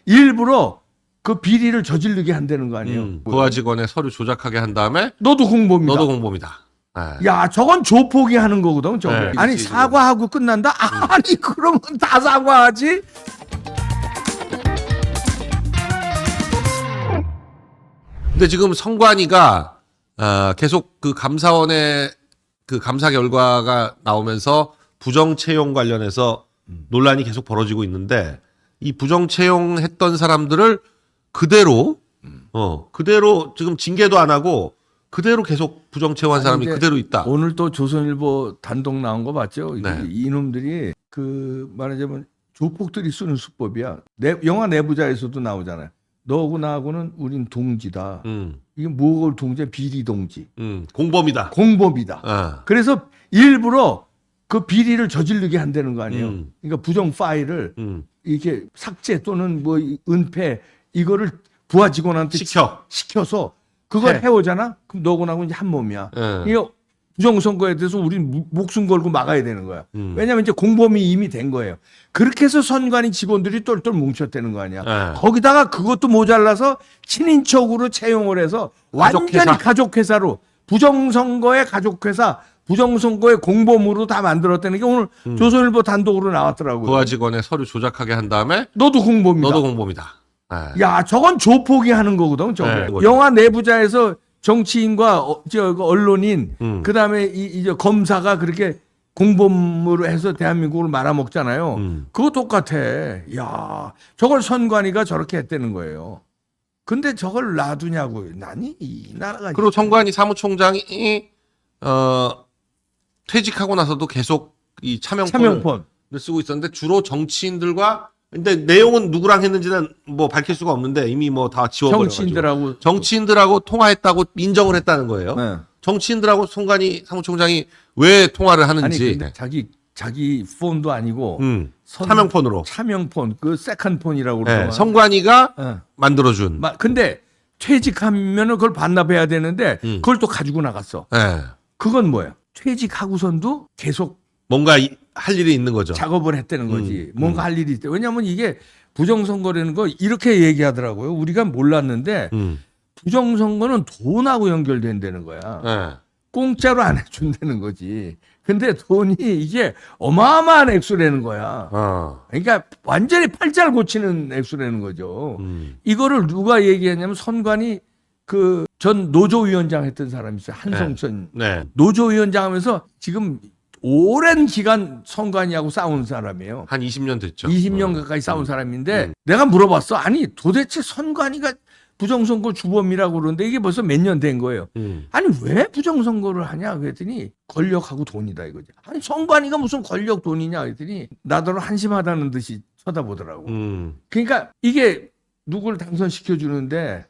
일부러 그 비리를 저지르게 한다는 거 아니에요? 부하 직원의 서류 조작하게 한 다음에 너도 공범이다. 너도 공범이다. 네. 야, 저건 조폭이 하는 거거든. 저거. 네, 아니 그치, 사과하고 끝난다? 아니 그러면 다 사과하지? 근데 지금 선관위가 계속 그 감사원의 그 감사 결과가 나오면서 부정 채용 관련해서 논란이 계속 벌어지고 있는데 이 부정 채용했던 사람들을 그대로 그대로 지금 징계도 안 하고 그대로 계속 부정 채용한 사람이 그대로 있다. 오늘 또 조선일보 단독 나온 거 봤죠? 네. 이놈들이 그 말하자면 조폭들이 쓰는 수법이야. 영화 내부자에서도 나오잖아요. 너하고 나하고는 우린 동지다. 이게 뭐가 동지야? 비리 동지. 공범이다. 공범이다. 그래서 일부러 그 비리를 저지르게 한다는 거 아니에요? 그러니까 부정 파일을 이렇게 삭제 또는 뭐 은폐 이거를 부하 직원한테 시켜서 그걸 해오잖아? 그럼 너하고 나하고 이제 한 몸이야. 이거 부정선거에 대해서 우린 목숨 걸고 막아야 되는 거야. 왜냐하면 이제 공범이 이미 된 거예요. 그렇게 해서 선관위 직원들이 똘똘 뭉쳤다는 거 아니야. 거기다가 그것도 모자라서 친인척으로 채용을 해서 완전히 가족회사로 부정선거의 가족회사, 부정선거의 공범으로 다 만들었다는 게 오늘 조선일보 단독으로 나왔더라고요. 부하 직원의 서류 조작하게 한 다음에 너도 공범이다. 야, 저건 조폭이 하는 거거든. 저거. 영화 내부자에서 정치인과 언론인 그다음에 이제 검사가 그렇게 공범으로 해서 대한민국을 말아먹잖아요. 그거 똑같아. 야, 저걸 선관위가 저렇게 했다는 거예요. 근데 저걸 놔두냐고요. 나니 이 나라가. 그리고 선관위 사무총장이 퇴직하고 나서도 계속 이 차명폰을 쓰고 있었는데 주로 정치인들과 근데 내용은 누구랑 했는지는 뭐 밝힐 수가 없는데 이미 뭐 다 지워버려가지고 정치인들하고 통화했다고 인정을 했다는 거예요. 네. 정치인들하고 선관위 사무총장이 왜 통화를 하는지. 아니, 근데 자기 폰도 아니고 차명폰으로 차명폰 그 세컨폰이라고 그러죠. 네, 선관위가 만들어준. 근데 퇴직하면은 그걸 반납해야 되는데 그걸 또 가지고 나갔어. 네. 그건 뭐야? 퇴직하고선도 계속 뭔가 할 일이 있는 거죠. 작업을 했다는 거지. 뭔가 할 일이 있대. 왜냐하면 이게 부정선거라는 거 이렇게 얘기하더라고요. 우리가 몰랐는데 부정선거는 돈하고 연결된다는 거야. 네. 공짜로 안 해준다는 거지. 근데 돈이 이게 어마어마한 액수라는 거야. 그러니까 완전히 팔자를 고치는 액수라는 거죠. 이거를 누가 얘기했냐면 선관위 그 전 노조위원장 했던 사람이 있어요. 한성천. 네. 노조위원장 하면서 지금 오랜 기간 선관위하고 싸운 사람이에요. 한 20년 됐죠. 20년 가까이 싸운 사람인데 내가 물어봤어. 아니 도대체 선관위가 부정선거 주범이라고 그러는데 이게 벌써 몇 년 된 거예요. 아니 왜 부정선거를 하냐 그랬더니 권력하고 돈이다 이거지. 아니 선관위가 무슨 권력 돈이냐 그랬더니 나더러 한심하다는 듯이 쳐다보더라고. 그러니까 이게 누굴 당선시켜주는데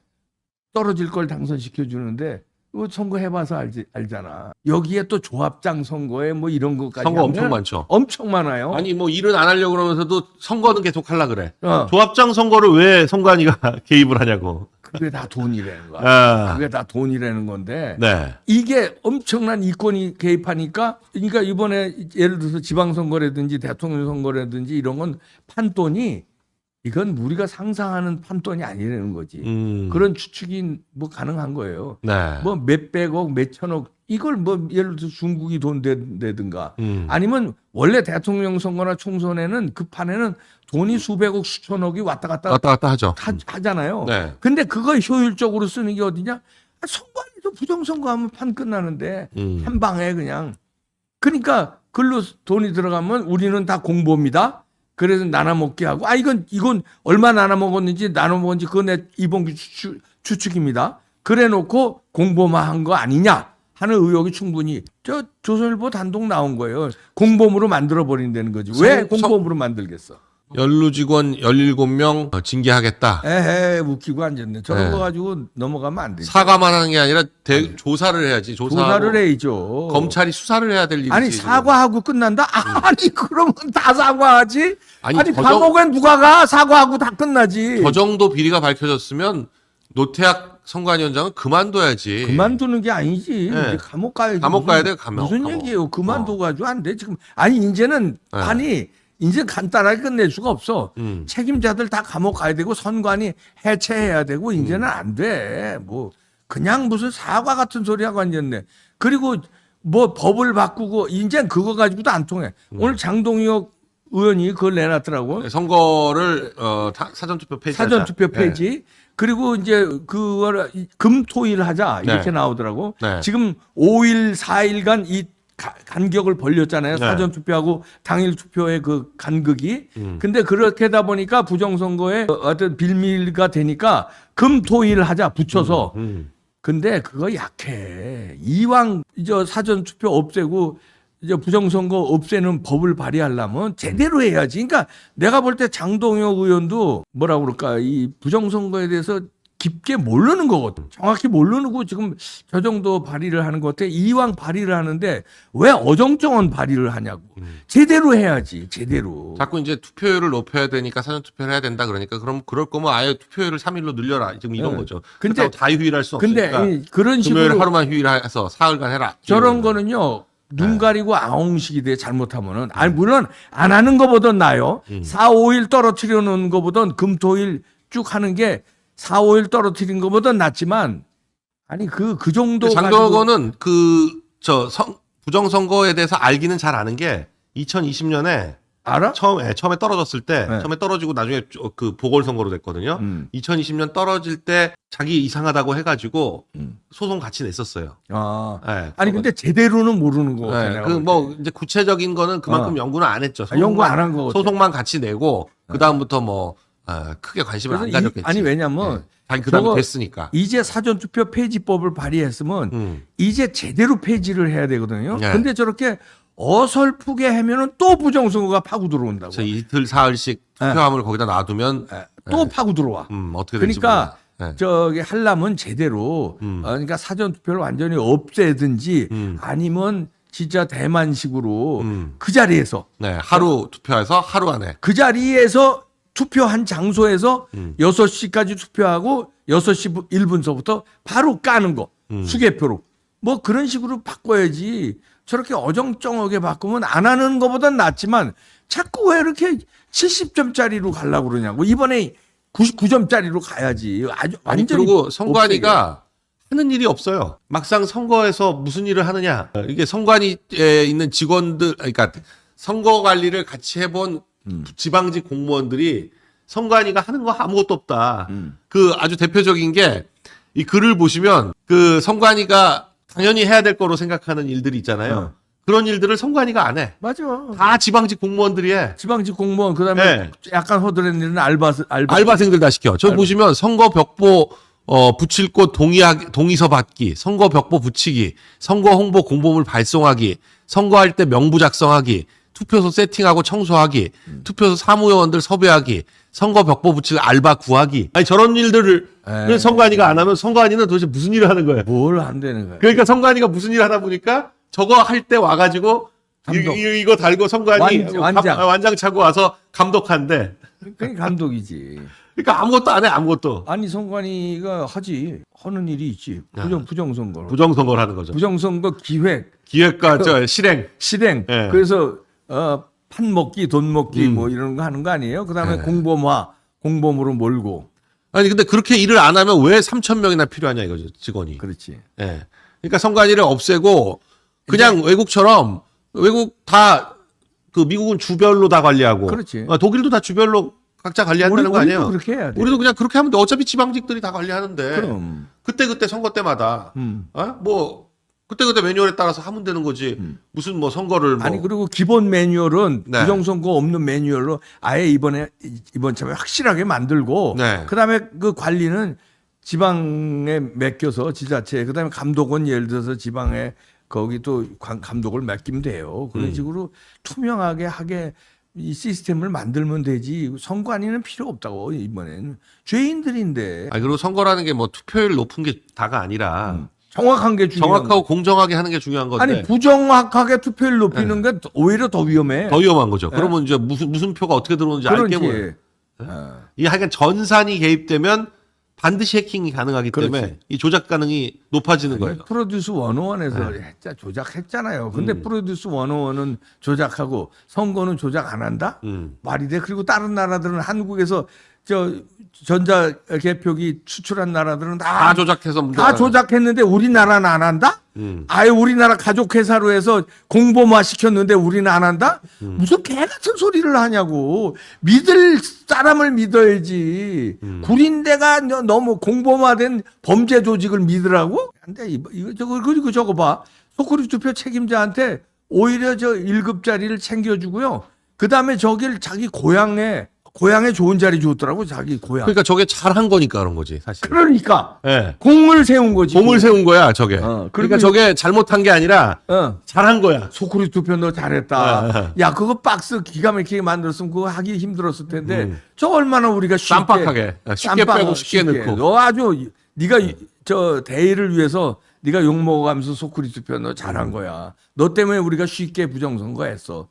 떨어질 걸 당선시켜주는데 이거 선거 해봐서 알잖아. 여기에 또 조합장 선거에 뭐 이런 것까지 선거 엄청 많죠. 엄청 많아요. 아니 뭐 일은 안 하려고 그러면서도 선거는 계속 하려 그래. 조합장 선거를 왜 선관위가 개입을 하냐고. 그게 다 돈이라는 거야. 그게 다 돈이라는 건데 네. 이게 엄청난 이권이 개입하니까 그러니까 이번에 예를 들어서 지방선거라든지 대통령 선거라든지 이런 건 판돈이 이건 우리가 상상하는 판돈이 아니라는 거지. 그런 추측이 뭐 가능한 거예요. 네. 뭐 몇백억, 몇천억 이걸 뭐 예를 들어서 중국이 돈 내든가 아니면 원래 대통령 선거나 총선에는 그 판에는 돈이 수백억, 수천억이 왔다 갔다 하죠. 하잖아요. 네. 근데 그걸 효율적으로 쓰는 게 어디냐? 선관위도 부정선거하면 판 끝나는데 한 방에 그냥. 그러니까 글로 돈이 들어가면 우리는 다 공범이다. 그래서 나눠 먹게 하고 이건 얼마 나눠 먹었는지 나눠 먹었는지 그거 내 이봉규 추측입니다. 그래 놓고 공범화한 거 아니냐 하는 의혹이 충분히 조선일보 단독 나온 거예요. 공범으로 만들어 버린다는 거지. 왜 공범으로 만들겠어? 연루 직원 17명 징계하겠다. 에헤 웃기고 앉았네. 저런 거 가지고 넘어가면 안 되지. 사과만 하는 게 아니라 조사를 해야지. 조사를 해야죠. 검찰이 수사를 해야 될 일이지. 아니 사과하고 끝난다? 아니 그러면 다 사과하지? 아니 저 감옥엔 누가 가? 사과하고 다 끝나지. 저 정도 비리가 밝혀졌으면 노태악 선관위원장은 그만둬야지. 그만두는 게 아니지. 네. 감옥 가야지. 감옥 가야 돼. 감옥. 무슨 얘기예요? 그만둬가지고 안 돼. 지금 아니 이제는 판이 이제 간단하게 끝낼 수가 없어. 책임자들 다 감옥 가야 되고 선관위 해체해야 되고 이제는 안 돼. 뭐 그냥 무슨 사과 같은 소리 하고 앉았네. 그리고 뭐 법을 바꾸고 이제 그거 가지고도 안 통해. 오늘 장동혁 의원이 그걸 내놨더라고. 선거를 사전투표 폐지. 사전투표 폐지. 그리고 이제 그걸 금토일 하자 이렇게 네. 나오더라고. 네. 지금 5일 4일간 이 간격을 벌렸잖아요. 네. 사전투표하고 당일 투표의 그 간극이. 근데 그렇게 하다 보니까 부정선거에 어떤 빌미가 되니까 금토일 하자 붙여서. 근데 그거 약해. 이왕 이제 사전투표 없애고 이제 부정선거 없애는 법을 발의하려면 제대로 해야지. 그러니까 내가 볼 때 장동혁 의원도 뭐라 그럴까 이 부정선거에 대해서 깊게 모르는 거거든. 정확히 모르고 지금 저 정도 발의를 하는 것 같아. 이왕 발의를 하는데 왜 어정쩡한 발의를 하냐고. 제대로 해야지. 제대로. 자꾸 이제 투표율을 높여야 되니까 사전투표를 해야 된다 그러니까 그럼 그럴 거면 아예 투표율을 3일로 늘려라. 지금 이런 거죠. 근데 다 휴일할 수 없으니까. 근데 그런 금요일 식으로 하루만 휴일해서 사흘간 해라. 저런 거는요. 눈 가리고 아웅식이 돼 잘못하면은 아니 물론 안 하는 거보단 나아요. 4, 5일 떨어뜨려 놓은 거보단 금토일 쭉 하는 게 4, 5일 떨어뜨린 거보단 낫지만 아니 그 정도 장동건은 부정선거에 대해서 알기는 잘 아는 게 2020년에 알아? 처음에 떨어졌을 때 네. 처음에 떨어지고 나중에 그 보궐선거로 됐거든요. 2020년 떨어질 때 자기 이상하다고 해가지고 소송 같이 냈었어요. 아. 네, 아니 근데 제대로는 모르는 거 같아. 내가 볼 때. 그뭐 이제 구체적인 거는 그만큼 연구는 안 했죠. 연구 안 한 거 같아. 소송만 같이 내고 그 다음부터 뭐 크게 관심을 안 그래서 가졌겠지. 아니 왜냐면 자기 그 다음에 저거 됐으니까. 이제 사전투표 폐지법을 발의했으면 이제 제대로 폐지를 해야 되거든요. 네. 근데 저렇게 어설프게 하면은 또 부정선거가 파고 들어온다고. 그래서 이틀 사흘씩 투표함을 거기다 놔두면 또 파고 들어와. 어떻게 될지 그러니까 몰라. 네. 저기 하려면 제대로 그러니까 사전투표를 완전히 없애든지 아니면 진짜 대만식으로 그 자리에서 네, 하루 투표해서 하루 안에. 그 자리에서 투표한 장소에서 6시까지 투표하고 6시 1분서부터 바로 까는 거. 수개표로. 뭐 그런 식으로 바꿔야지. 저렇게 어정쩡하게 바꾸면 안 하는 것보단 낫지만 자꾸 왜 이렇게 70점짜리로 가려고 그러냐고. 이번에 99점짜리로 가야지. 아주 아니 완전히 그리고 선관위가 하는 일이 없어요. 막상 선거에서 무슨 일을 하느냐. 이게 선관위에 있는 직원들, 그러니까 선거 관리를 같이 해본 지방직 공무원들이 선관위가 하는 거 아무것도 없다. 그 아주 대표적인 게 이 글을 보시면 그 선관위가 당연히 해야 될 거로 생각하는 일들이 있잖아요. 그런 일들을 선관위가 안 해. 맞아. 다 지방직 공무원들이 해. 지방직 공무원 그다음에 네. 약간 허드렛 일은 알바생들 다 시켜. 저 보시면 선거 벽보 붙일 곳 동의서 받기, 선거 벽보 붙이기, 선거 홍보 공보물 발송하기, 선거할 때 명부 작성하기, 투표소 세팅하고 청소하기, 투표소 사무요원들 섭외하기, 선거 벽보 붙일 알바 구하기. 아니 저런 일들을 선관위가 안 하면 선관위는 도대체 무슨 일을 하는 거예요? 뭘 안 되는 거야. 그러니까 선관위가 무슨 일을 하다 보니까 저거 할 때 와가지고 이거 달고 선관위 완장 차고 와서 감독한대. 그게 감독이지. 그러니까 아무것도 안 해, 아무것도. 아니 선관위가 하는 일이 있지. 부정선거. 부정선거를 하는 거죠. 부정선거 기획과 실행. 네. 그래서 판 먹기, 돈 먹기 뭐 이런 거 하는 거 아니에요? 그다음에 공범으로 몰고. 아니 근데 그렇게 일을 안 하면 왜 3,000명이나 필요하냐 이거죠, 직원이. 그렇지. 예. 그러니까 선관위를 없애고 그냥 외국처럼 외국 다 그 미국은 주별로 다 관리하고. 그렇지. 독일도 다 주별로 각자 관리한다는 거 아니에요? 우리도 그렇게 해야 돼. 우리도 그냥 그렇게 하면 돼. 어차피 지방직들이 다 관리하는데. 그럼. 그때 선거 때마다 뭐 그때 매뉴얼에 따라서 하면 되는 거지. 무슨 뭐 선거를 뭐. 아니 그리고 기본 매뉴얼은 네. 부정선거 없는 매뉴얼로 아예 이번 참에 확실하게 만들고 네. 그다음에 그 관리는 지방에 맡겨서 지자체 그다음에 감독원 예를 들어서 지방에 거기 또 감독을 맡기면 돼요. 그런 식으로 투명하게 하게 이 시스템을 만들면 되지. 선관위는 필요 없다고 이번에는 죄인들인데. 아니 그리고 선거라는 게 뭐 투표율 높은 게 다가 아니라 정확한 게 중요한 정확하고 공정하게 하는 게 중요한 건데. 아니 부정확하게 투표율 높이는 게 오히려 더 위험해. 더 위험한 거죠. 그러면 이제 무슨 표가 어떻게 들어오는지 알게 뭐예요. 이 하여간 전산이 개입되면 반드시 해킹이 가능하기 때문에 그렇지. 이 조작 가능이 높아지는 거예요. 프로듀스 101에서 조작했잖아요. 근데 프로듀스 101은 조작하고 선거는 조작 안 한다? 말이 돼. 그리고 다른 나라들은 한국에서 저 전자 개표기 수출한 나라들은 다 조작해서 다 조작했는데 우리나라는 안 한다? 아예 우리나라 가족회사로 해서 공범화 시켰는데 우리는 안 한다? 무슨 개 같은 소리를 하냐고. 믿을 사람을 믿어야지. 구린데가 너무 공범화된 범죄 조직을 믿으라고? 근데 이거 저거 그리고 저거 봐. 소쿠리 투표 책임자한테 오히려 저 1급짜리를 챙겨주고요. 그 다음에 저길 자기 고향에 좋은 자리 줬더라고, 자기 고향. 그러니까 저게 잘한 거니까 그런 거지 사실. 그러니까 네. 공을 세운 거지. 공을 세운 거야 저게. 그리고 그러니까 저게 잘못한 게 아니라 잘한 거야. 소쿠리 투표 너 잘했다. 야 그거 박스 기가 막히게 만들었으면 그거 하기 힘들었을 텐데 저 얼마나 우리가 쌈박하게 쉽게 빼고 쉽게 넣고. 너 아주 네가 저 대의를 위해서 네가 욕 먹어가면서 소쿠리 투표 너 잘한 거야. 너 때문에 우리가 쉽게 부정선거했어.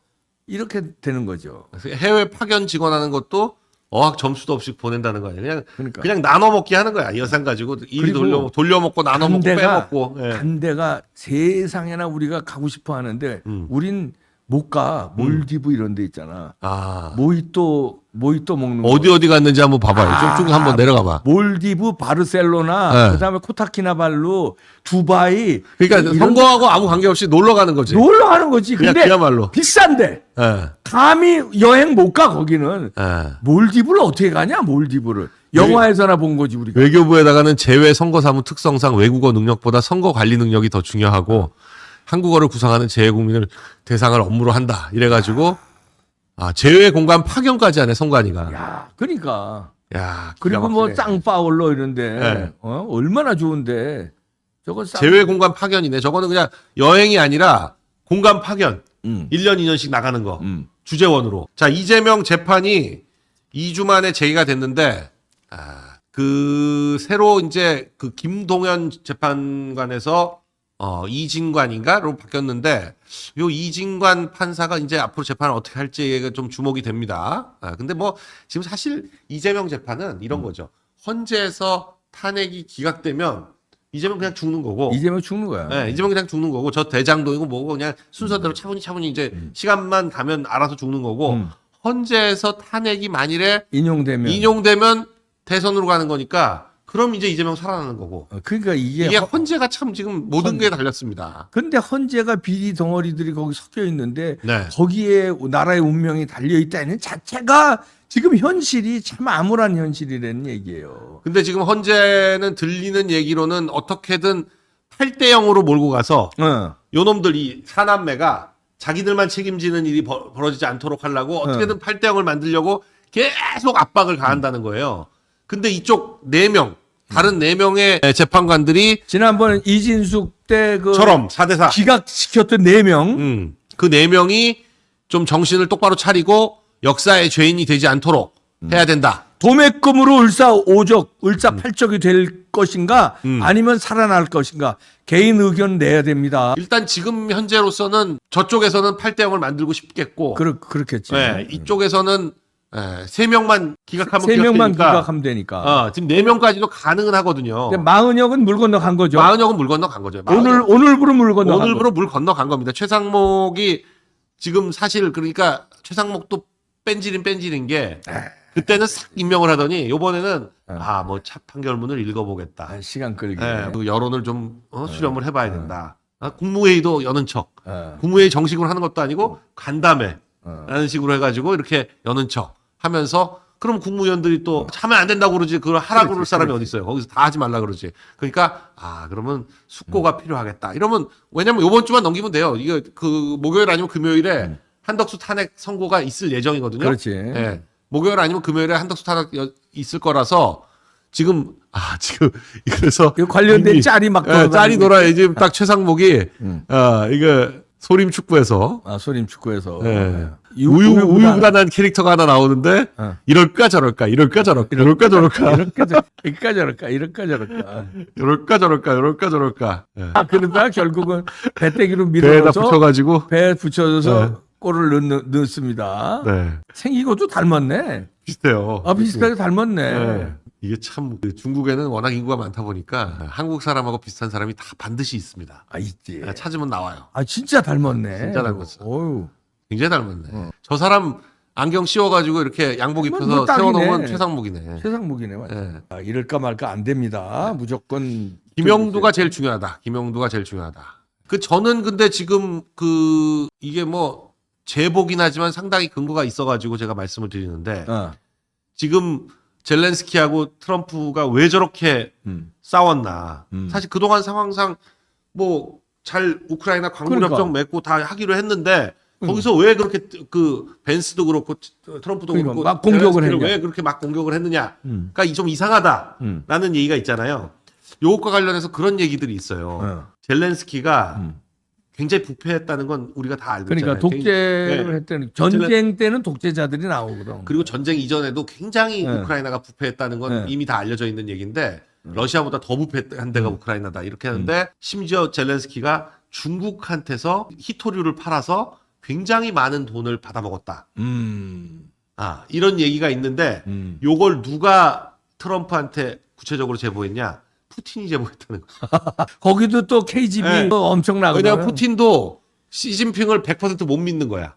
이렇게 되는 거죠. 해외 파견 직원하는 것도 어학 점수도 없이 보낸다는 거 아니야. 그러니까. 그냥 나눠 먹기 하는 거야. 예산 가지고 이리 돌려먹고 나눠 먹고 빼먹고. 예. 간 데가 세상에나 우리가 가고 싶어 하는데 우린 못 가. 몰디브 이런 데 있잖아. 아. 모히또 먹는 거. 어디 갔는지 한번 봐봐요. 쭉 한번 내려가 봐. 몰디브, 바르셀로나, 네. 그다음에 코타키나발루, 두바이. 그러니까 이런 선거하고 아무 관계없이 놀러 가는 거지. 놀러 가는 거지. 그냥 근데 그야말로. 비싼데. 예. 감히 여행 못 가 거기는. 예. 몰디브를 어떻게 가냐? 몰디브를. 영화에서나 본 거지 우리가. 외교부에다가는 제외 선거사무 특성상 외국어 능력보다 선거 관리 능력이 더 중요하고 한국어를 구상하는 재외국민을 대상을 업무로 한다. 이래가지고 제외 공간 파견까지 하네 선관위가. 야, 그러니까. 야, 그리고 뭐 짱파울러 이런데 네. 얼마나 좋은데. 저거 제외 공간 파견이네. 저거는 그냥 여행이 아니라 공간 파견. 1년 2년씩 나가는 거. 주재원으로. 자, 이재명 재판이 2주 만에 제기가 됐는데 새로 이제 그 김동연 재판관에서 이진관인가로 바뀌었는데 요 이진관 판사가 이제 앞으로 재판을 어떻게 할지가 좀 주목이 됩니다. 근데 뭐 지금 사실 이재명 재판은 이런 거죠. 헌재에서 탄핵이 기각되면 이재명 그냥 죽는 거고. 이재명 죽는 거야. 네, 이재명 그냥 죽는 거고 저 대장동이고 뭐고 그냥 순서대로 차분히 이제 시간만 가면 알아서 죽는 거고 헌재에서 탄핵이 만일에 인용되면 대선으로 가는 거니까 그럼 이제 이재명 살아나는 거고. 그러니까 이게 헌재가 참 지금 모든 게 달렸습니다. 근데 헌재가 비리 덩어리들이 거기 섞여 있는데 네. 거기에 나라의 운명이 달려 있다는 자체가 지금 현실이 참 암울한 현실이라는 얘기예요. 근데 지금 헌재는 들리는 얘기로는 어떻게든 8대 0으로 몰고 가서 요놈들 이 사남매가 자기들만 책임지는 일이 벌어지지 않도록 하려고 어떻게든 8대 0을 만들려고 계속 압박을 가한다는 거예요. 근데 이쪽 4명, 다른 4명의 재판관들이 지난번 이진숙 때 처럼 4대4 기각시켰던 4명 그 4명이 좀 정신을 똑바로 차리고 역사의 죄인이 되지 않도록 해야 된다. 도매금으로 을사팔적이 될 것인가 아니면 살아날 것인가 개인 의견 내야 됩니다. 일단 지금 현재로서는 저쪽에서는 8대 0을 만들고 싶겠고 그렇겠지. 네, 이쪽에서는 3명만 기각하면 3명만 기각되니까. 기각하면 되니까. 지금 4명까지도 가능은 하거든요. 근데 마은혁은 물 건너 간 거죠. 마은혁은 물 건너 간 거죠. 오늘부로 물 건너 간 거죠. 오늘부로 물 건너 간 겁니다. 최상목이 지금 사실 그러니까 최상목도 뺀질인 게 그때는 싹 임명을 하더니 요번에는 뭐 차 판결문을 읽어보겠다. 시간 끌기. 그 여론을 좀 수렴을 해봐야 된다. 국무회의도 여는 척. 국무회의 정식으로 하는 것도 아니고 간담회 라는 식으로 해가지고 이렇게 여는 척 하면서 그럼 국무위원들이 또 하면 안 된다고 그러지 그걸 하라고 그럴 사람이 어디 있어요. 거기서 다 하지 말라 그러지. 그러니까 그러면 숙고가 필요하겠다. 이러면 왜냐면 요번 주만 넘기면 돼요. 이거 그 목요일 아니면 금요일에 한덕수 탄핵 선고가 있을 예정이거든요. 그렇지. 네. 목요일 아니면 금요일에 한덕수 탄핵 있을 거라서 지금 그래서 관련된 짤이 막 짤이 돌아요. 지금 딱 최상목이 이거 소림 축구에서 소림 축구에서 우유부단한 캐릭터가 하나 나오는데 이럴까 저럴까 그러다 결국은 배때기로 배에다 밀어서 붙여가지고 배에 붙여줘서 골을 넣습니다. 네. 생긴 것도 닮았네. 비슷해요. 비슷하게 닮았네. 이게 참 중국에는 워낙 인구가 많다 보니까 한국 사람하고 비슷한 사람이 다 반드시 있습니다. 아 있지. 찾으면 나와요. 아 진짜 닮았네. 진짜 닮았어. 어유. 굉장히 닮았네. 저 사람 안경 씌워가지고 이렇게 양복 입혀서 딱이네. 세워놓으면 최상목이네. 최상목이네. 맞아. 예. 아, 이럴까 말까 안 됩니다. 무조건 김영두가 제일 중요하다. 김영두가 제일 중요하다. 저는 근데 지금 이게 뭐 제보긴 하지만 상당히 근거가 있어가지고 제가 말씀을 드리는데 지금 젤렌스키하고 트럼프가 왜 저렇게 싸웠나. 사실 그동안 상황상 뭐 잘 우크라이나 광물협정 맺고 다 하기로 했는데 거기서 왜 그렇게 벤스도 그렇고 트럼프도 그렇고 막 공격을 젤렌스키를 했냐. 왜 그렇게 막 공격을 했느냐가 좀 이상하다라는 얘기가 있잖아요. 요것과 관련해서 그런 얘기들이 있어요. 젤렌스키가 굉장히 부패했다는 건 우리가 다 알고 그러니까 있잖아요. 독재를 했다는 전쟁 때는 독재자들이 나오거든. 그리고 전쟁 이전에도 굉장히 우크라이나가 부패했다는 건 이미 다 알려져 있는 얘기인데 러시아보다 더 부패한 데가 우크라이나다 이렇게 하는데 심지어 젤렌스키가 중국한테서 히토류를 팔아서 굉장히 많은 돈을 받아먹었다. 이런 얘기가 있는데 요걸 누가 트럼프한테 구체적으로 제보했냐? 푸틴이 제보했다는 거예요. 거기도 또 KGB 네. 엄청나거든. 왜냐하면 푸틴도 시진핑을 100% 못 믿는 거야.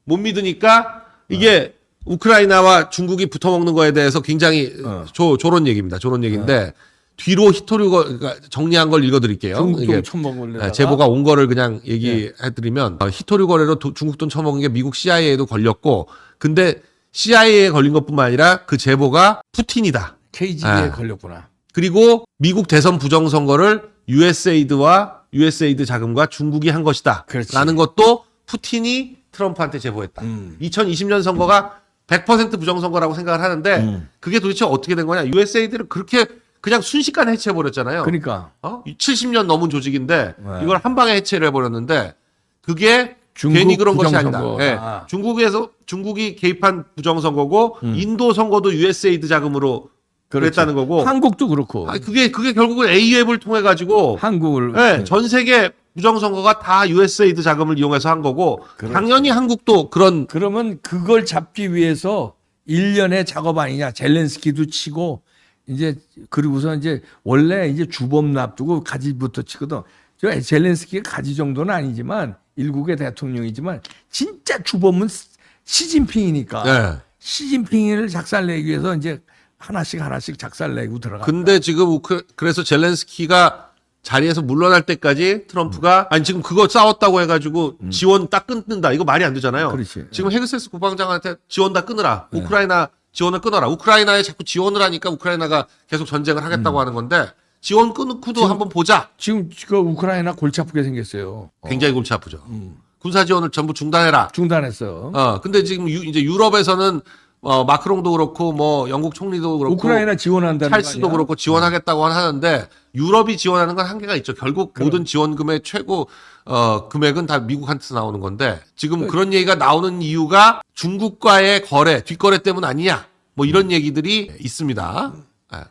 못 믿으니까 이게 우크라이나와 중국이 붙어먹는 거에 대해서 굉장히 조론 얘기입니다. 조론 얘기인데 뒤로 히토류 그러니까 정리한 걸 읽어드릴게요. 중국 처먹을래. 제보가 온 거를 그냥 얘기해드리면 히토류 거래로 중국 돈 처먹은 게 미국 CIA에도 걸렸고 근데 CIA에 걸린 것뿐만 아니라 그 제보가 푸틴이다. KGB에 걸렸구나. 그리고 미국 대선 부정선거를 USAID 자금과 중국이 한 것이다. 그렇지. 라는 것도 푸틴이 트럼프한테 제보했다. 2020년 선거가 100% 부정선거라고 생각을 하는데 그게 도대체 어떻게 된 거냐. USAID를 그렇게 그냥 순식간에 해체해버렸잖아요. 그러니까 70년 넘은 조직인데 네. 이걸 한 방에 해체를 해버렸는데 그게 중국 괜히 그런 것이 아니다. 부정선거다. 중국이 개입한 부정선거고 인도 선거도 USAID 자금으로 그랬다는 거고 한국도 그렇고. 그게 결국은 AU앱을 통해 가지고 한국을 전 세계 부정선거가 다 USAID 자금을 이용해서 한 거고 그렇지. 당연히 한국도 그러면 그걸 잡기 위해서 1년의 작업 아니냐. 젤렌스키도 치고 이제 그리고서 이제 원래 이제 주범 납두고 가지부터 치거든. 저 젤렌스키가 가지 정도는 아니지만 일국의 대통령이지만 진짜 주범은 시진핑이니까. 네. 시진핑을 작살내기 위해서 이제 하나씩 작살내고 들어가. 근데 지금 그래서 젤렌스키가 자리에서 물러날 때까지 트럼프가 지금 그거 싸웠다고 해가지고 지원 딱 끊는다. 이거 말이 안 되잖아요. 그렇지. 지금 헤그세스 국방장한테 지원 다 끊으라. 우크라이나 지원을 끊어라. 우크라이나에 자꾸 지원을 하니까 우크라이나가 계속 전쟁을 하겠다고 하는 건데 지원 끊고도 한번 보자. 지금 그 우크라이나 골치 아프게 생겼어요. 굉장히 골치 아프죠. 군사 지원을 전부 중단해라. 중단했어. 근데 지금 이제 유럽에서는 마크롱도 그렇고 뭐 영국 총리도 그렇고 우크라이나 지원한다는 찰스도 거 아니야? 그렇고 지원하겠다고 하는데 유럽이 지원하는 건 한계가 있죠. 결국 모든 지원금의 최고 금액은 다 미국한테서 나오는 건데 지금 그런 얘기가 나오는 이유가 중국과의 뒷거래 때문 아니냐. 뭐 이런 얘기들이 있습니다.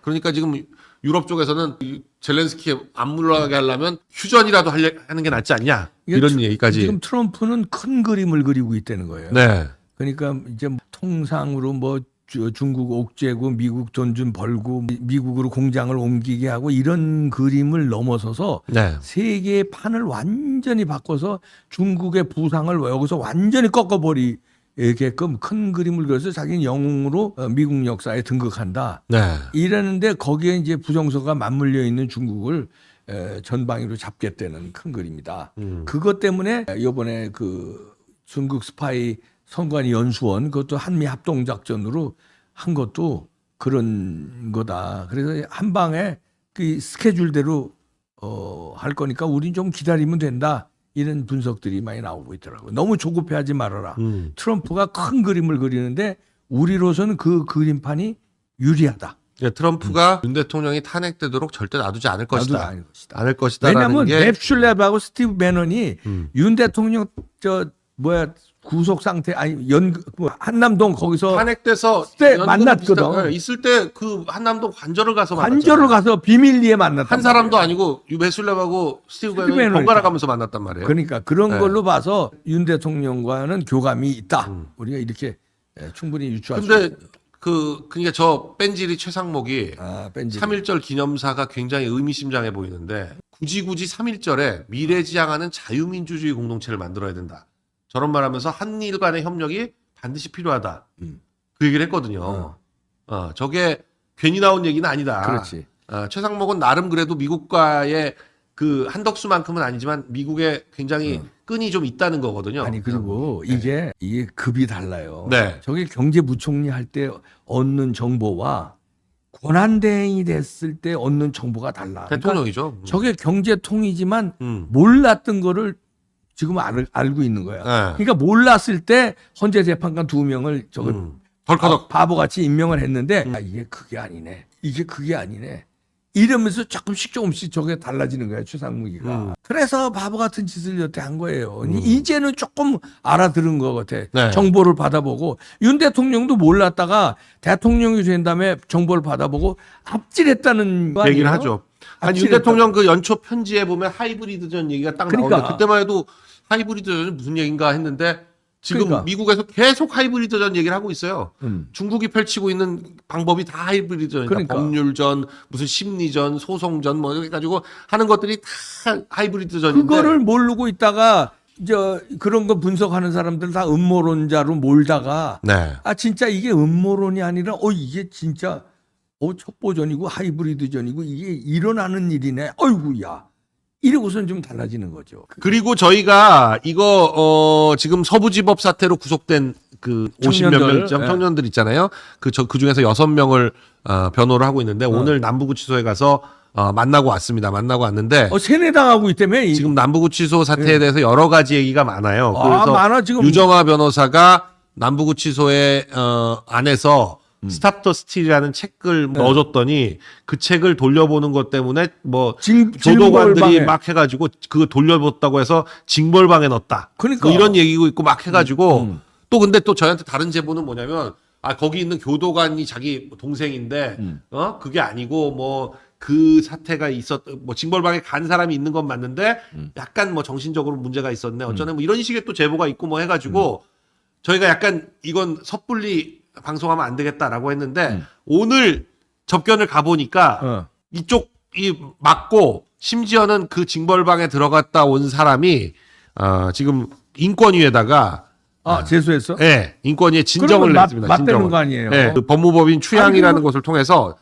그러니까 지금 유럽 쪽에서는 젤렌스키 안 물러나게 하려면 휴전이라도 하는 게 낫지 않냐. 이런 얘기까지. 지금 트럼프는 큰 그림을 그리고 있다는 거예요. 네. 그러니까 이제 통상으로 뭐 중국 옥죄고 미국 돈 좀 벌고 미국으로 공장을 옮기게 하고 이런 그림을 넘어서서 네. 세계의 판을 완전히 바꿔서 중국의 부상을 여기서 완전히 꺾어버리게끔 큰 그림을 그려서 자기는 영웅으로 미국 역사에 등극한다. 네. 이러는데 거기에 이제 부정서가 맞물려 있는 중국을 전방위로 잡겠다는 큰 그림이다. 그것 때문에 이번에 그 중국 스파이 선관위 연수원 그것도 한미 합동 작전으로 한 것도 그런 거다. 그래서 한 방에 그 스케줄대로 할 거니까 우린 좀 기다리면 된다. 이런 분석들이 많이 나오고 있더라고요. 너무 조급해하지 말아라. 트럼프가 큰 그림을 그리는데 우리로서는 그 그림판이 유리하다. 트럼프가 윤 대통령이 탄핵되도록 절대 놔두지 않을 것이다. 않을 것이다. 왜냐하면 랩슐랩하고 스티브 배넌이 윤 대통령 구속 상태 한남동 거기서 탄핵돼서 때 만났거든. 있을 때 그 한남동 관저를 가서 관저를 가서 비밀리에 만났다. 한 사람도 아니고 유베슬랩하고 스티브 배넌이 번갈아 가면서 만났단 말이에요. 그러니까 그런 걸로 봐서 윤 대통령과는 교감이 있다. 우리가 이렇게 충분히 유추할 수 근데 있습니다. 그러니까 저 뺀질이 최상목이 뺀질. 3.1절 기념사가 굉장히 의미심장해 보이는데 굳이 3.1절에 미래지향하는 자유민주주의 공동체를 만들어야 된다. 저런 말하면서 한일 간의 협력이 반드시 필요하다. 그 얘기를 했거든요. 저게 괜히 나온 얘기는 아니다. 그렇지. 최상목은 나름 그래도 미국과의 그 한덕수만큼은 아니지만 미국에 굉장히 끈이 좀 있다는 거거든요. 아니 그리고 이게 급이 달라요. 네. 저게 경제부총리 할 때 얻는 정보와 권한대행이 됐을 때 얻는 정보가 달라. 대통령이죠. 그러니까 저게 경제통이지만 음. 몰랐던 거를 지금 알고 있는 거야. 네. 그러니까 몰랐을 때 헌재 재판관 2명을 저거 덜커덕. 바보같이 임명을 했는데 이게 그게 아니네. 이게 그게 아니네. 이러면서 조금씩 저게 달라지는 거야 최상무기가. 그래서 바보 같은 짓을 여태 한 거예요. 이제는 조금 알아들은 것 같아. 네. 정보를 받아보고 윤 대통령도 몰랐다가 대통령이 된 다음에 정보를 받아보고 앞질했다는 거 아니에요? 얘기를 하죠. 아니 윤 대통령 그 연초 편지에 보면 하이브리드전 얘기가 딱 그러니까. 나오는데 그때만 해도 하이브리드전이 무슨 얘기인가 했는데 지금 그러니까. 미국에서 계속 하이브리드전 얘기를 하고 있어요. 중국이 펼치고 있는 방법이 다 하이브리드전이다. 그러니까. 법률전, 무슨 심리전, 소송전 뭐 이렇게 가지고 하는 것들이 다 하이브리드전인데 그거를 모르고 있다가 그런 거 분석하는 사람들 다 음모론자로 몰다가 네. 진짜 이게 음모론이 아니라 이게 진짜 첩보전이고 하이브리드전이고 이게 일어나는 일이네. 어이구야. 이러고선 좀 달라지는 거죠. 그리고 저희가 이거 지금 서부지법 사태로 구속된 그 50몇 명 청년들 있잖아요. 그 중에서 6명을 변호를 하고 있는데 오늘 남부구치소에 가서 만나고 왔습니다. 만나고 왔는데 세뇌당하고 있다며. 지금 남부구치소 사태에 대해서 여러 가지 얘기가 많아요. 그래서 많아, 지금. 유정아 변호사가 남부구치소의 안에서 스탑 더 스틸이라는 책을 넣어줬더니 그 책을 돌려보는 것 때문에 뭐 조도관들이 막 해가지고 그거 돌려봤다고 해서 징벌방에 넣었다. 그러니까. 뭐 이런 얘기고 있고 막 해가지고 또 근데 또 저희한테 다른 제보는 뭐냐면 거기 있는 교도관이 자기 동생인데 그게 아니고 뭐 그 사태가 뭐 징벌방에 간 사람이 있는 건 맞는데 약간 뭐 정신적으로 문제가 있었네 어쩌네 뭐 이런 식의 또 제보가 있고 뭐 해가지고 저희가 약간 이건 섣불리 방송하면 안 되겠다라고 했는데 오늘 접견을 가보니까 이쪽이 맞고 심지어는 그 징벌방에 들어갔다 온 사람이 지금 인권위에다가 제소했어? 네, 인권위에 진정을 냈습니다. 맞대는 거 아니에요? 네, 그 법무법인 추양이라는 것을 통해서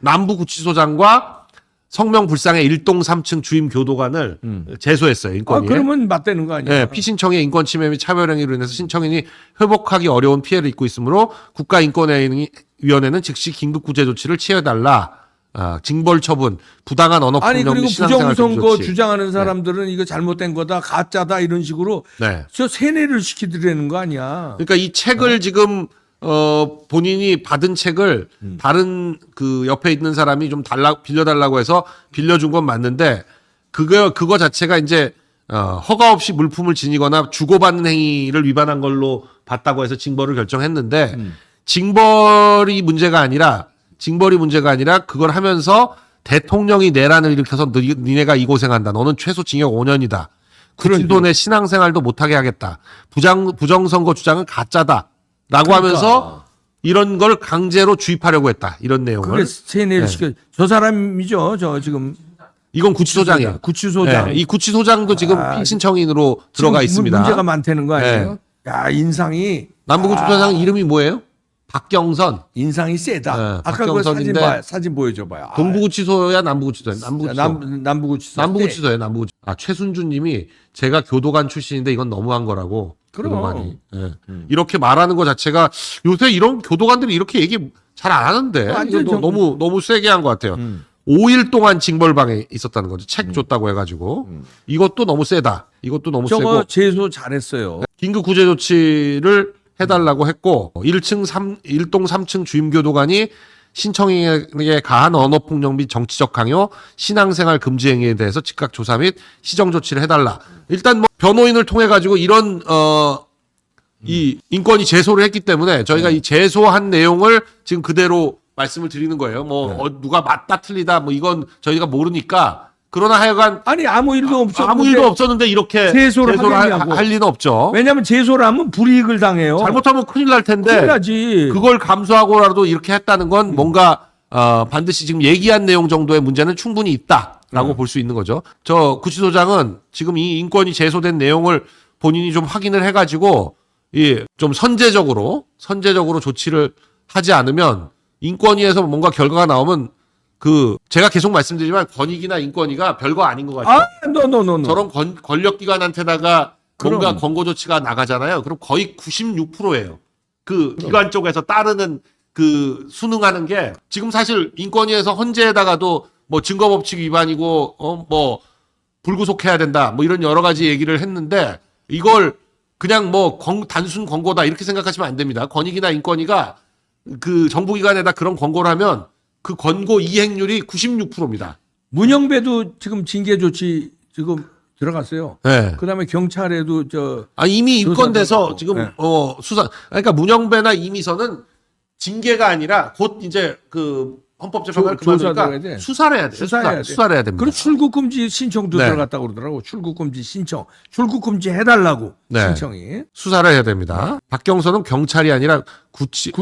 남부구치소장과 성명불상의 1동 3층 주임 교도관을 제소했어요. 인권위에. 그러면 맞대는 거 아니에요? 네, 피신청의 인권침해 및 차별행위로 인해서 신청인이 회복하기 어려운 피해를 입고 있으므로 국가인권위원회는 즉시 긴급구제 조치를 취해달라. 징벌 처분, 부당한 언어폭력 그리고 및 신앙생활 부정선거 조치. 주장하는 사람들은 이거 잘못된 거다, 가짜다 이런 식으로 저 세뇌를 시키더라는 거 아니야? 그러니까 이 책을 지금 본인이 받은 책을 다른 그 옆에 있는 사람이 좀 빌려달라고 해서 빌려준 건 맞는데 그거 자체가 이제 허가 없이 물품을 지니거나 주고받는 행위를 위반한 걸로 봤다고 해서 징벌을 결정했는데 징벌이 문제가 아니라 그걸 하면서 대통령이 내란을 일으켜서 니네가 이 고생한다. 너는 최소 징역 5년이다. 구치소 내 신앙생활도 못하게 하겠다. 부정선거 주장은 가짜다. 라고 하면서 이런 걸 강제로 주입하려고 했다. 이런 내용을. 그게 세뇌를 시켜. 저 사람이죠. 저 지금. 이건 구치소장이에요. 구치소장. 네, 이 구치소장도 지금 피신청인으로 들어가 있습니다. 문제가 많다는 거 아니에요? 야, 인상이. 남부구치소장 이름이 뭐예요? 박경선. 인상이 세다. 네, 아까 그 사진 보여줘봐요. 동부구치소야 남부구치소야? 남부구치소. 남부구치소예요. 남부구치소. 최순주님이 제가 교도관 출신인데 이건 너무한 거라고. 교도관이. 네. 이렇게 말하는 것 자체가 요새 이런 교도관들이 이렇게 얘기 잘 안 하는데 너무 세게 한 것 같아요. 5일 동안 징벌방에 있었다는 거죠. 책 줬다고 해가지고 이것도 너무 세다. 이것도 너무 세고. 저거 제소 잘했어요. 긴급 구제 조치를 해달라고 했고 1동 3층 주임교도관이 신청인에게 가한 언어폭력 및 정치적 강요, 신앙생활 금지 행위에 대해서 즉각 조사 및 시정 조치를 해달라. 일단 뭐 변호인을 통해 가지고 이런 이 인권위 제소를 했기 때문에 저희가 이 제소한 내용을 지금 그대로 말씀을 드리는 거예요. 뭐 누가 맞다 틀리다 뭐 이건 저희가 모르니까 그러나 하여간 아니 아무 일도 없었는데 아무 일도 없었는데 이렇게 제소를 하겠냐고. 할 리는 없죠. 왜냐하면 제소를 하면 불이익을 당해요. 잘못하면 큰일 날 텐데 큰일 나지. 그걸 감수하고라도 이렇게 했다는 건 뭔가 반드시 지금 얘기한 내용 정도의 문제는 충분히 있다라고 볼 수 있는 거죠. 저 구치소장은 지금 이 인권이 제소된 내용을 본인이 좀 확인을 해가지고 좀 선제적으로 조치를 하지 않으면 인권위에서 뭔가 결과가 나오면 제가 계속 말씀드리지만 권익이나 인권위가 별거 아닌 것 같아요. 노. 저런 권력기관한테다가 뭔가 그럼. 권고 조치가 나가잖아요. 그럼 거의 96%예요. 기관 쪽에서 따르는 순응하는 게 지금 사실 인권위에서 헌재에다가도 뭐 증거법칙 위반이고 뭐 불구속해야 된다 뭐 이런 여러 가지 얘기를 했는데 이걸 그냥 뭐 단순 권고다 이렇게 생각하시면 안 됩니다. 권익이나 인권위가 정부기관에다 그런 권고를 하면 그 권고 이행률이 96%입니다. 문영배도 지금 징계 조치 지금 들어갔어요. 네. 그다음에 경찰에도 이미 입건돼서 조사도 지금 네. 수사 그러니까 문영배나 이미서는 징계가 아니라 곧 이제 헌법재판관을 그만두니까 수사를 해야 돼요. 수사를 해야 됩니다. 그리고 출국금지 신청도 네. 들어갔다고 그러더라고. 출국금지 신청. 출국금지 해달라고 네. 신청이. 수사를 해야 됩니다. 박경선은 경찰이 아니라 구치소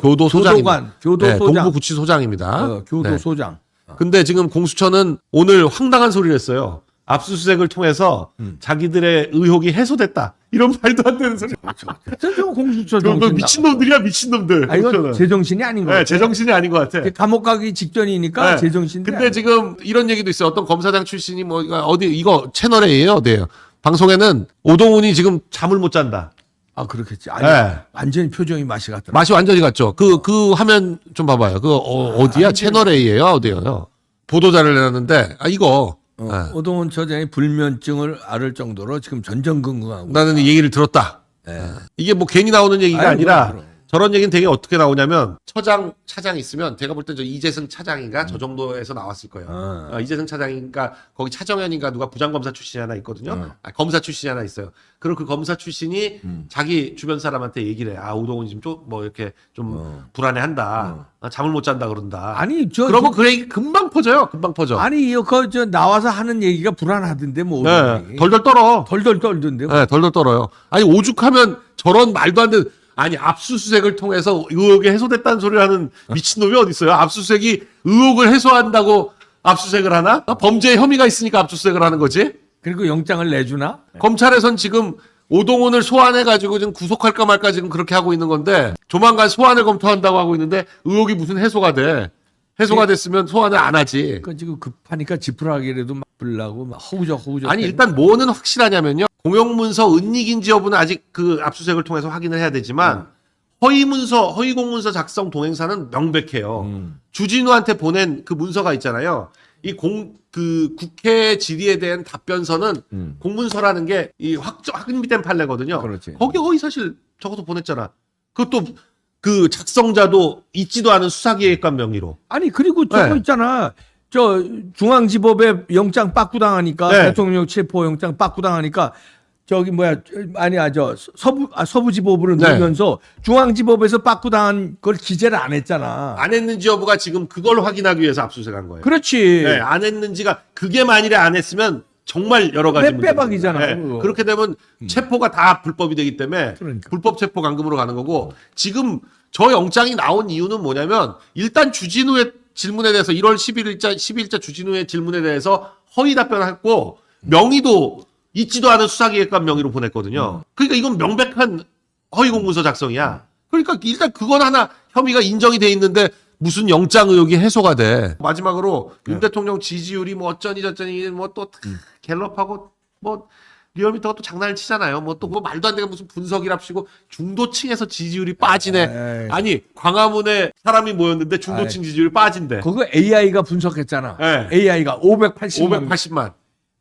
교도소장입니다. 교도소장. 동부구치소장입니다. 교도소장. 근데 지금 공수처는 오늘 황당한 소리를 했어요. 압수수색을 통해서 자기들의 의혹이 해소됐다. 이런 말도 안 되는 소리. 저 공수처 너 정신 미친놈들이야, 미친놈들. 이건 제정신이 아닌 것 같아. 제정신이 아닌 것 같아. 감옥 가기 직전이니까 네. 제정신인데. 근데 지금 이런 얘기도 있어요. 어떤 검사장 출신이 이거 채널에요, 어디에요? 방송에는 오동훈이 지금 잠을 못 잔다. 그렇겠지. 아니, 네. 완전히 표정이 맛이 같더라. 맛이 완전히 갔죠. 그 화면 좀 봐봐요. 어디야? 채널 A예요? 어디예요? 보도자를 내놨는데, 이거. 오동훈 처장이 불면증을 앓을 정도로 지금 전전긍긍하고. 나는 이 얘기를 들었다. 이게 뭐 괜히 나오는 얘기가 아니라 그럼. 저런 얘기는 되게 어떻게 나오냐면 차장 있으면 제가 볼 때 저 이재승 차장인가 저 정도에서 나왔을 거예요. 이재승 차장인가 거기 차정현인가 누가 부장검사 출신이 하나 있거든요. 검사 출신이 하나 있어요. 그리고 그 검사 출신이 자기 주변 사람한테 얘기를 해. 오동훈이 지금 좀 뭐 이렇게 좀 불안해한다. 잠을 못 잔다 그런다. 아니 그러면 그 얘기 금방 퍼져요. 금방 퍼져. 아니 나와서 하는 얘기가 불안하던데 뭐. 네, 덜덜 떨어. 덜덜 떨던데. 네, 덜덜 떨어요. 아니 오죽하면 저런 말도 안 되는 압수수색을 통해서 의혹이 해소됐다는 소리를 하는 미친놈이 어디 있어요? 압수수색이 의혹을 해소한다고 압수수색을 하나? 범죄 혐의가 있으니까 압수수색을 하는 거지. 그리고 영장을 내주나? 검찰에선 지금 오동훈을 소환해가지고 지금 구속할까 말까 지금 그렇게 하고 있는 건데 조만간 소환을 검토한다고 하고 있는데 의혹이 무슨 해소가 돼? 해소가 됐으면 소환을 안 하지. 지금 급하니까 지푸라기라도 막 불라고 막 허우적. 아니 일단 뭐는 확실하냐면요. 공용문서 은닉인지 여부는 아직 압수수색을 통해서 확인을 해야 되지만 허위공문서 작성 동행사는 명백해요. 주진우한테 보낸 그 문서가 있잖아요. 국회 질의에 대한 답변서는 공문서라는 게 확인된 판례거든요. 그렇지. 거기 사실 적어서 보냈잖아. 그것도 작성자도 있지도 않은 수사기획관 명의로. 아니 그리고 저거 있잖아. 저 중앙지법에 영장 빠꾸당하니까 대통령 체포 영장 빠꾸당하니까 서부지법으로 넣으면서 중앙지법에서 빠꾸당한 걸 기재를 안 했잖아. 안 했는지 여부가 지금 그걸 확인하기 위해서 압수수색한 거예요. 그렇지. 네, 안 했는지가 그게 만일에 안 했으면 정말 여러 가지 빼박이잖아. 그렇게 되면 체포가 다 불법이 되기 때문에 그러니까. 불법 체포 감금으로 가는 거고 지금 저 영장이 나온 이유는 뭐냐면 일단 주진우의 질문에 대해서 1월 12일자 주진우의 질문에 대해서 허위 답변했고 명의도 있지도 않은 수사기획관 명의로 보냈거든요. 그러니까 이건 명백한 허위공문서 작성이야. 그러니까 일단 그건 하나 혐의가 인정이 돼 있는데 무슨 영장 의혹이 해소가 돼. 마지막으로 윤 대통령 지지율이 뭐 어쩌니 뭐 또 갤럽하고 뭐 리얼미터가 또 장난을 치잖아요. 뭐 또 뭐 말도 안 되게 무슨 분석이랍시고 중도층에서 지지율이 빠지네. 아니 광화문에 사람이 모였는데 중도층 지지율이 빠진대. 그거 AI가 분석했잖아. AI가 580만.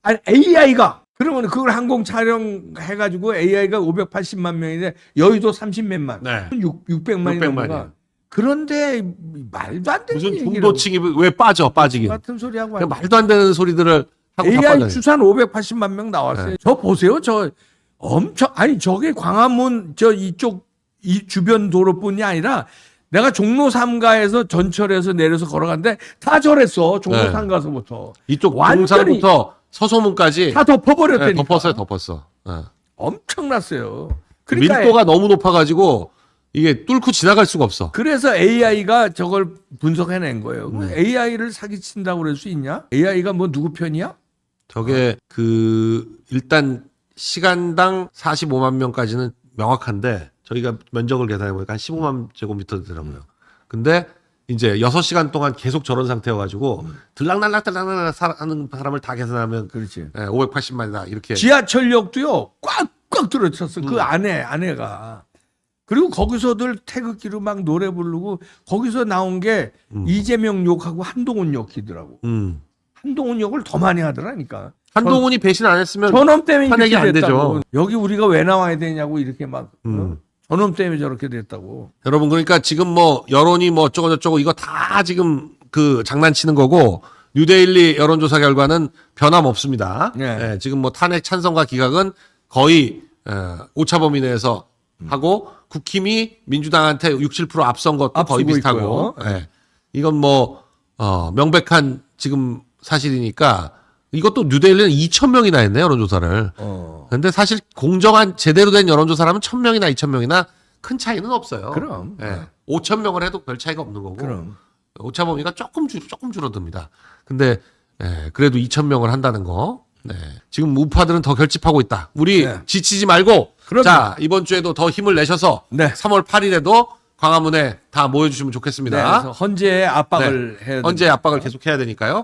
아니 AI가 그러면 그걸 항공 촬영해가지고 AI가 580만 명인데 여의도 30몇만, 600만이 넘어가. 그런데 말도 안 되는 무슨 얘기를 중도층이 왜 빠지긴. 같은 소리 하고 말도 안 되는 소리들을 하고 AI 추산 580만 명 나왔어요. 저 보세요. 저 엄청 저게 광화문 이쪽 이 주변 도로뿐이 아니라 내가 종로 3가에서 전철에서 내려서 걸어갔는데 다 저랬어. 종로 네. 3가서부터. 이쪽 완전히 동산부터 서소문까지 다 덮어버렸다니까. 네, 덮었어. 예. 엄청났어요. 그러니까 밀도가 너무 높아가지고 이게 뚫고 지나갈 수가 없어. 그래서 AI가 저걸 분석해낸 거예요. 네. AI를 사기친다고 그럴 수 있냐? AI가 뭐 누구 편이야? 저게 일단 시간당 45만 명까지는 명확한데 저희가 면적을 계산해 보니까 한 15만 제곱미터 되더라고요. 근데 이제 6시간 동안 계속 저런 상태여가지고 들락날락 하는 사람을 다 계산하면 그렇지. 580만이다 이렇게. 지하철역도요 꽉꽉 들어찼어. 그 안에가. 그리고 거기서들 태극기로 막 노래 부르고 거기서 나온 게 이재명 욕하고 한동훈 욕이더라고. 한동훈 욕을 더 많이 하더라니까. 한동훈이 배신 안 했으면 저놈 때문에 탄핵이 이렇게 안 됐다고. 되죠. 여기 우리가 왜 나와야 되냐고 이렇게 막 저놈 때문에 저렇게 됐다고. 여러분 그러니까 지금 뭐 여론이 뭐 어쩌고 저쩌고 이거 다 지금 장난치는 거고 뉴데일리 여론조사 결과는 변함없습니다. 네. 지금 뭐 탄핵 찬성과 기각은 거의 오차 범위 내에서 하고 국힘이 민주당한테 6~7% 앞선 것도 거의 앞서고 비슷하고 있고요. 이건 뭐 명백한 지금 사실이니까 이것도 뉴데일리는 2,000명이나 했네 여론조사를. 근데 사실 공정한 제대로 된 여론조사라면 1,000명이나 2,000명이나 큰 차이는 없어요. 그럼. 5,000명을 해도 별 차이가 없는 거고. 그럼. 오차 범위가 조금 줄어듭니다. 근데 그래도 2,000명을 한다는 거. 네. 지금 우파들은 더 결집하고 있다. 우리 네. 지치지 말고 그럼요. 자 이번 주에도 더 힘을 내셔서 네. 3월 8일에도 광화문에 다 모여주시면 네, 좋겠습니다. 그래서 헌재에 압박을 해야 헌재 압박을 계속 해야 되니까요.